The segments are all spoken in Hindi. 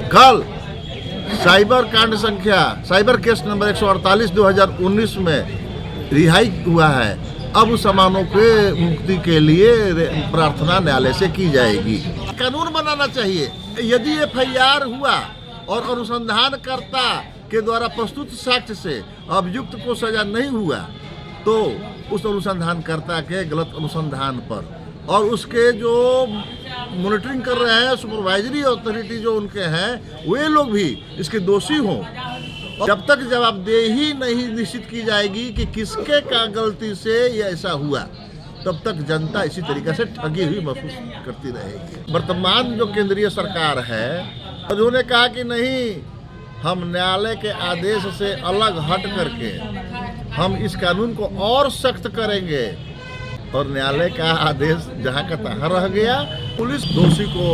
कल साइबर केस नंबर 148 2019 में रिहाई हुआ है। अब उस सामानों के मुक्ति के लिए प्रार्थना न्यायालय से की जाएगी। कानून बनाना चाहिए। यदि एफआईआर हुआ और अनुसंधानकर्ता के द्वारा प्रस्तुत साक्ष्य से अभियुक्त को सजा नहीं हुआ तो उस अनुसंधानकर्ता के गलत अनुसंधान पर और उसके जो मॉनिटरिंग कर रहे हैं सुपरवाइजरी अथॉरिटी जो उनके हैं वे लोग भी इसके दोषी हों। जब तक जवाबदेही नहीं निश्चित की जाएगी कि किसके का गलती से ये ऐसा हुआ, तब तक जनता इसी तरीके से ठगी हुई महसूस करती रहेगी। वर्तमान जो केंद्रीय सरकार है उन्होंने कहा कि नहीं, हम न्यायालय के आदेश से अलग हट करके हम इस कानून को और सख्त करेंगे और न्यायालय का आदेश जहाँ का तहाँ रह गया। पुलिस दोषी को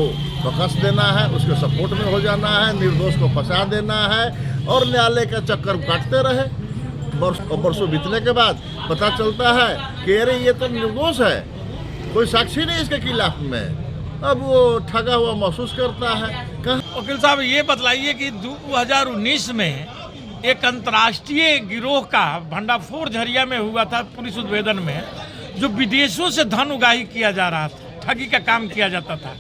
बकस देना है, उसके सपोर्ट में हो जाना है, निर्दोष को फंसा देना है और न्यायालय का चक्कर काटते रहे। वर्षों बीतने के बाद पता चलता है कि अरे ये तो निर्दोष है, कोई साक्षी नहीं इसके खिलाफ में। अब वो ठगा हुआ महसूस करता है। वकील साहब ये बतलाइए कि 2019 में एक अंतर्राष्ट्रीय गिरोह का भंडाफोड़ झरिया में हुआ था पुलिस उद्भेदन में, जो विदेशों से धन उगाही किया जा रहा था, ठगी का काम किया जाता था।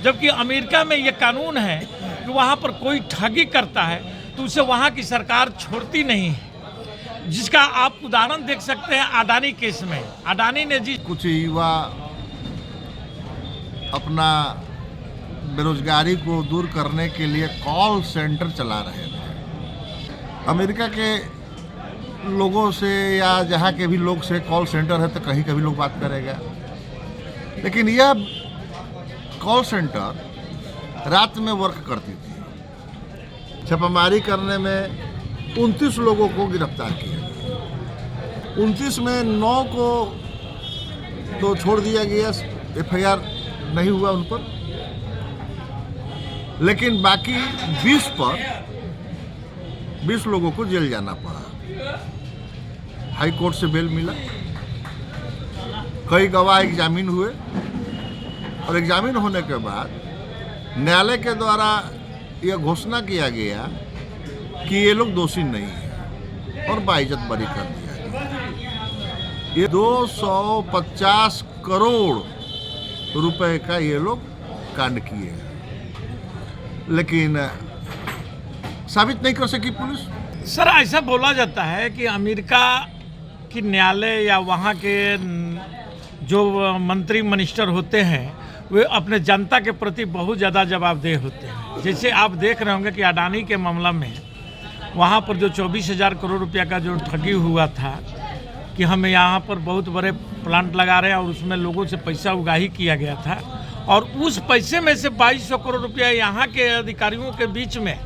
जबकि अमेरिका में ये कानून है कि वहाँ पर कोई ठगी करता है तो उसे वहाँ की सरकार छोड़ती नहीं है, जिसका आप उदाहरण देख सकते हैं अडानी केस में। अडानी ने कुछ युवा अपना बेरोजगारी को दूर करने के लिए कॉल सेंटर चला रहे थे। अमेरिका के लोगों से या जहाँ के भी लोग से कॉल सेंटर है तो कहीं कभी लोग बात करेगा, लेकिन यह कॉल सेंटर रात में वर्क करती थी। छापामारी करने में 29 लोगों को गिरफ्तार किया। 29 में 9 को तो छोड़ दिया गया, एफआईआर नहीं हुआ उन पर, लेकिन बाकी 20 लोगों को जेल जाना पड़ा। हाई कोर्ट से बेल मिला, कई गवाह एग्जामिन हुए और एग्जामिन होने के बाद न्यायालय के द्वारा यह घोषणा किया गया कि ये लोग दोषी नहीं हैं और बाइज्जत बरी कर दिया गया। ये 250 करोड़ रुपए का ये लोग कांड किए हैं, लेकिन साबित नहीं कर सकी पुलिस। सर ऐसा बोला जाता है कि अमेरिका की न्यायालय या वहाँ के जो मंत्री मिनिस्टर होते हैं वे अपने जनता के प्रति बहुत ज़्यादा जवाबदेह होते हैं। जैसे आप देख रहे होंगे कि अडानी के मामला में वहाँ पर जो 24,000 करोड़ रुपया का जो ठगी हुआ था कि हम यहाँ पर बहुत बड़े प्लांट लगा रहे हैं और उसमें लोगों से पैसा उगाही किया गया था और उस पैसे में से 2200 करोड़ रुपया यहाँ के अधिकारियों के बीच में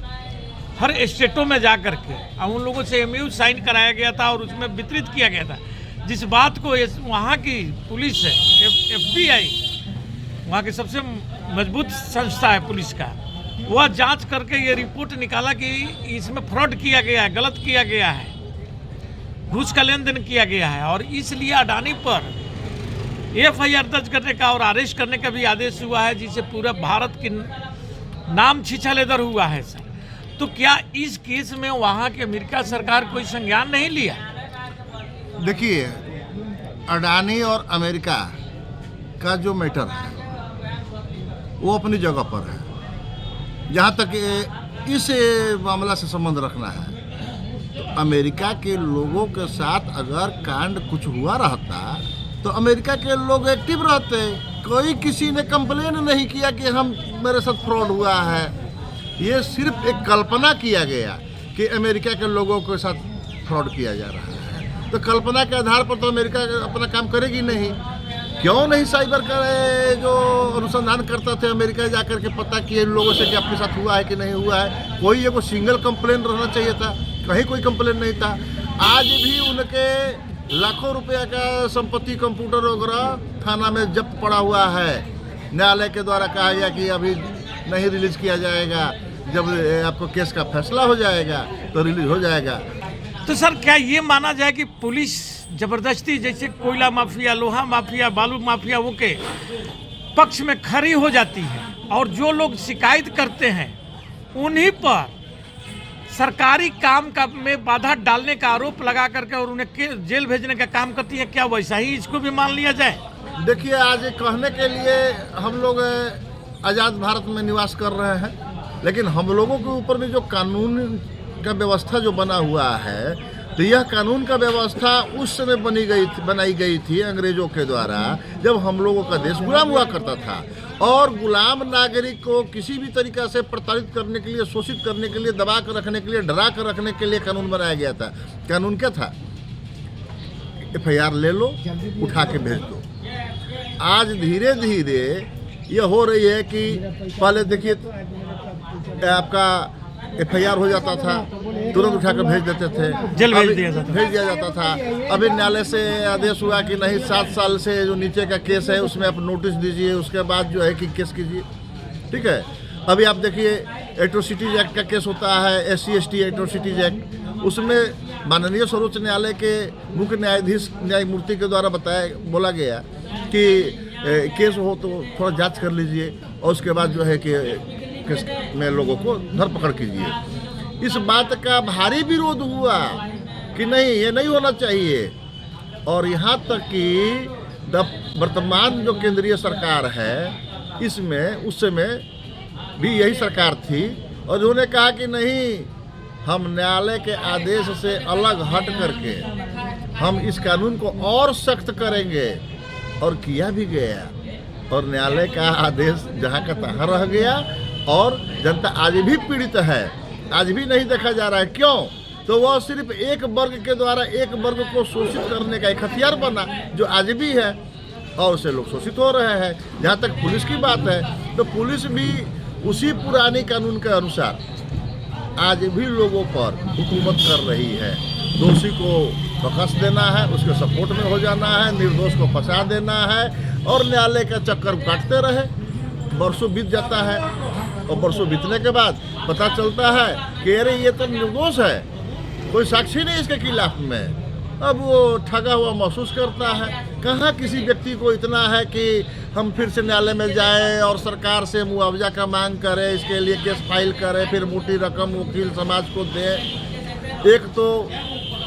हर स्टेटों में जा कर के उन लोगों से एमयू साइन कराया गया था और उसमें वितरित किया गया था। जिस बात को वहाँ की पुलिस है, FBI वहाँ की सबसे मजबूत संस्था है पुलिस का, वह जांच करके ये रिपोर्ट निकाला कि इसमें फ्रॉड किया गया है, गलत किया गया है, घूस का लेन देन किया गया है और इसलिए अडानी पर एफआईआर दर्ज करने का और अरेस्ट करने का भी आदेश हुआ है, जिससे पूरा भारत की नाम छीछालेदर हुआ है। सर, तो क्या इस केस में वहाँ की अमेरिका सरकार कोई संज्ञान नहीं लिया? देखिए, अडानी और अमेरिका का जो मैटर है वो अपनी जगह पर है। जहाँ तक इस मामला से संबंध रखना है तो अमेरिका के लोगों के साथ अगर कांड कुछ हुआ रहता तो अमेरिका के लोग एक्टिव रहते। कोई किसी ने कंप्लेन नहीं किया कि मेरे साथ फ्रॉड हुआ है। ये सिर्फ एक कल्पना किया गया कि अमेरिका के लोगों के साथ फ्रॉड किया जा रहा है, तो कल्पना के आधार पर तो अमेरिका अपना काम करेगी नहीं। क्यों नहीं साइबर का जो अनुसंधान करता थे अमेरिका जाकर के पता किए इन लोगों से कि आपके साथ हुआ है कि नहीं हुआ है। कोई एगो सिंगल कंप्लेन रहना चाहिए था, कहीं कोई कंप्लेन नहीं था। आज भी उनके लाखों रुपया का संपत्ति, कंप्यूटर वगैरह थाना में जब्त पड़ा हुआ है। न्यायालय के द्वारा कहा गया कि अभी नहीं रिलीज किया जाएगा, जब आपको केस का फैसला हो जाएगा तो रिलीज हो जाएगा। तो सर, क्या ये माना जाए कि पुलिस जबरदस्ती जैसे कोयला माफिया, लोहा माफिया, बालू माफिया वो के पक्ष में खड़ी हो जाती है और जो लोग शिकायत करते हैं उन्हीं पर सरकारी काम का में बाधा डालने का आरोप लगा करके और उन्हें जेल भेजने का काम करती है, क्या वैसा ही इसको भी मान लिया जाए? देखिए, आज कहने के लिए हम लोग आज़ाद भारत में निवास कर रहे हैं, लेकिन हम लोगों के ऊपर भी जो कानून का व्यवस्था जो बना हुआ है, तो यह कानून का व्यवस्था उस समय बनाई गई थी अंग्रेजों के द्वारा, जब हम लोगों का देश गुलाम हुआ करता था। और गुलाम नागरिक को किसी भी तरीक़ा से प्रताड़ित करने के लिए, शोषित करने के लिए, दबा कर रखने के लिए, डरा कर रखने के लिए कानून बनाया गया था। कानून क्या था? FIR ले लो, उठा के भेज दो। आज धीरे धीरे ये हो रही है कि पहले देखिए आपका FIR हो जाता था, तुरंत उठा कर भेज देते थे, जेल भेज दिया जाता था। अभी न्यायालय से आदेश हुआ कि नहीं, 7 साल से जो नीचे का केस है उसमें आप नोटिस दीजिए, उसके बाद जो है कि केस कीजिए। ठीक है। अभी आप देखिए एट्रोसिटीज एक्ट का केस होता है, SC ST एट्रोसिटीज एक्ट, उसमें माननीय सर्वोच्च न्यायालय के मुख्य न्यायाधीश न्यायमूर्ति के द्वारा बोला गया कि केस हो तो थोड़ा जांच कर लीजिए और उसके बाद जो है कि केस में लोगों को धरपकड़ कीजिए। इस बात का भारी विरोध हुआ कि नहीं, ये नहीं होना चाहिए। और यहाँ तक कि वर्तमान जो केंद्रीय सरकार है, इसमें उस समय भी यही सरकार थी और उन्होंने कहा कि नहीं, हम न्यायालय के आदेश से अलग हट करके हम इस कानून को और सख्त करेंगे, और किया भी गया। और न्यायालय का आदेश जहाँ का तहाँ रह गया और जनता आज भी पीड़ित है, आज भी नहीं देखा जा रहा है। क्यों? तो वह सिर्फ एक वर्ग के द्वारा एक वर्ग को शोषित करने का एक हथियार बना, जो आज भी है, और उससे लोग शोषित हो रहे हैं। जहाँ तक पुलिस की बात है, तो पुलिस भी उसी पुराने कानून के अनुसार आज भी लोगों पर हुकूमत कर रही है। दोषी को बकस देना है, उसके सपोर्ट में हो जाना है, निर्दोष को फंसा देना है, और न्यायालय का चक्कर काटते रहे। बरसों बीत जाता है और बरसों बीतने के बाद पता चलता है कि अरे ये तो निर्दोष है, कोई साक्षी नहीं इसके खिलाफ में। अब वो ठगा हुआ महसूस करता है। कहाँ किसी व्यक्ति को इतना है कि हम फिर से न्यायालय में जाएं और सरकार से मुआवजा का मांग करें, इसके लिए केस फाइल करें, फिर मोटी रकम वकील समाज को दें। एक तो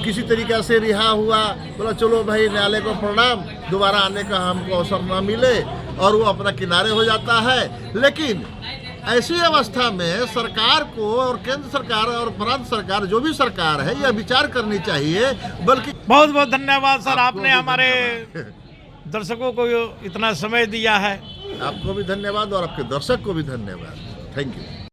किसी तरीक़ा से रिहा हुआ, बोला चलो भाई न्यायालय को प्रणाम, दोबारा आने का हमको अवसर न मिले, और वो अपना किनारे हो जाता है। लेकिन ऐसी अवस्था में सरकार को, और केंद्र सरकार और प्रांत सरकार, जो भी सरकार है, यह विचार करनी चाहिए। बल्कि बहुत बहुत धन्यवाद सर, आपने हमारे दर्शकों को इतना समय दिया है। आपको भी धन्यवाद और आपके दर्शक को भी धन्यवाद। Thank you.